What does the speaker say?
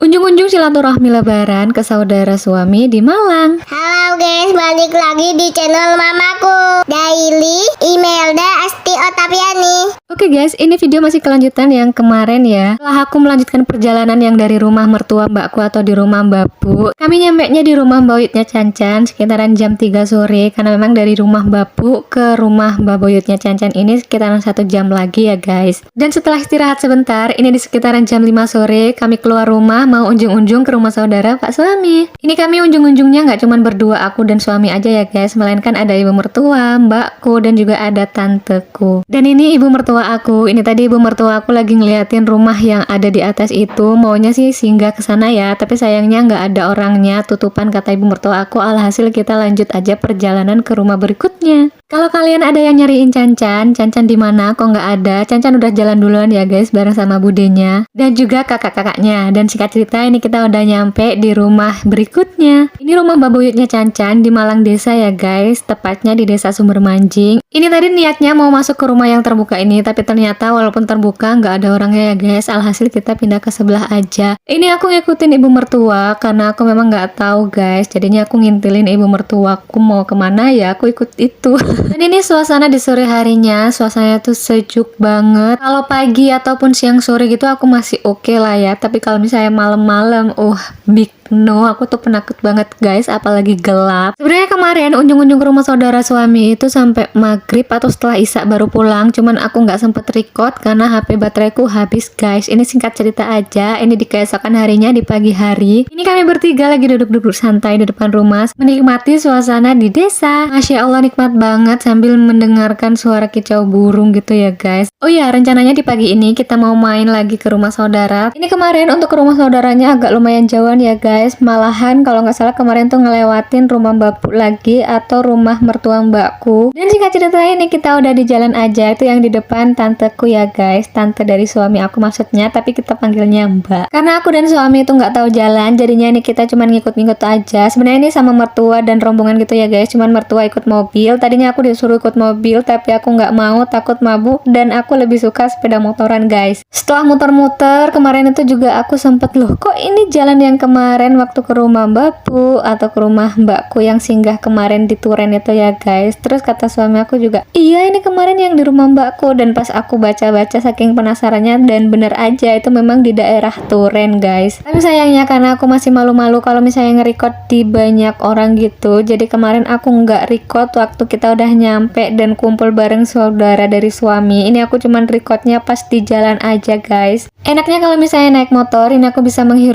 Unjung-unjung silaturahmi lebaran ke saudara suami di Malang. Halo guys, balik lagi di channel mamaku Daily Imelda Asti Otaviani. Oke guys, ini video masih kelanjutan yang kemarin ya. Setelah aku melanjutkan perjalanan yang dari rumah mertua mbakku atau di rumah mbak Bu, kami nyampenya di rumah mbak Boyutnya Cancan sekitaran jam 3 sore. Karena memang dari rumah mbak Bu ke rumah mbak Boyutnya Cancan ini sekitaran 1 jam lagi ya guys. Dan setelah istirahat sebentar, ini di sekitaran jam 5 sore kami keluar rumah mau unjung-unjung ke rumah saudara pak suami. Ini kami unjung-unjungnya nggak cuma berdua aku dan suami aja ya guys, melainkan ada ibu mertua, mbakku, dan juga ada tanteku. Dan ini ibu mertua aku. Ini tadi ibu mertua aku lagi ngeliatin rumah yang ada di atas itu, maunya sih singgah ke sana ya, tapi sayangnya nggak ada orangnya, tutupan kata ibu mertua aku. Alhasil kita lanjut aja perjalanan ke rumah berikutnya. Kalau kalian ada yang nyariin Cancan, Cancan di mana? Kok nggak ada? Cancan udah jalan duluan ya guys, bareng sama budenya dan juga kakak-kakaknya. Dan singkat cerita, ini kita udah nyampe di rumah berikutnya. Ini rumah Mbak Buyutnya Cancan di Malang Desa ya guys, tepatnya di Desa Sumber Manjing. Ini tadi niatnya mau masuk ke rumah yang terbuka ini, tapi ternyata walaupun terbuka nggak ada orangnya ya guys. Alhasil kita pindah ke sebelah aja. Ini aku ngikutin ibu mertua karena aku memang nggak tahu guys. Jadinya aku ngintilin ibu mertuaku mau kemana ya, aku ikut itu. Dan ini suasana di sore harinya, suasananya tuh sejuk banget. Kalau pagi ataupun siang sore gitu aku masih oke lah ya. Tapi kalau misalnya malam-malam, big no, aku tuh penakut banget guys, apalagi gelap. Sebenarnya kemarin unjung-unjung ke rumah saudara suami itu sampai maghrib atau setelah isya baru pulang. Cuman aku nggak sempet record karena HP bateraiku habis guys. Ini singkat cerita aja. Ini di keesokan harinya di pagi hari. Ini kami bertiga lagi duduk-duduk santai di depan rumah, menikmati suasana di desa. Masya Allah nikmat banget sambil mendengarkan suara kicau burung gitu ya guys. Oh ya, rencananya di pagi ini kita mau main lagi ke rumah saudara. Ini kemarin untuk ke rumah saudaranya agak lumayan jauhan ya guys. Malahan kalau nggak salah kemarin tuh ngelewatin rumah mbak Bu lagi atau rumah mertua mbakku. Dan singkat cerita ini kita udah di jalan aja, itu yang di depan tanteku ya guys, tante dari suami aku maksudnya, tapi kita panggilnya mbak. Karena aku dan suami itu nggak tahu jalan, jadinya ini kita cuman ngikut-ngikut aja. Sebenarnya ini sama mertua dan rombongan gitu ya guys, cuman mertua ikut mobil. Tadinya aku disuruh ikut mobil, tapi aku nggak mau, takut mabuk, dan aku lebih suka sepeda motoran guys. Setelah muter-muter kemarin itu juga aku sempet loh, kok ini jalan yang kemarin waktu ke rumah mbak Bu atau ke rumah mbakku yang singgah kemarin di Turen itu ya guys. Terus kata suami aku juga, iya ini kemarin yang di rumah mbakku. Dan pas aku baca-baca saking penasarannya, dan bener aja itu memang di daerah Turen guys. Tapi sayangnya karena aku masih malu-malu kalau misalnya nge-record di banyak orang gitu, jadi kemarin aku nggak record waktu kita udah nyampe dan kumpul bareng saudara dari suami. Ini aku cuman recordnya pas di jalan aja guys. Enaknya kalau misalnya naik motor, ini aku bisa menghirup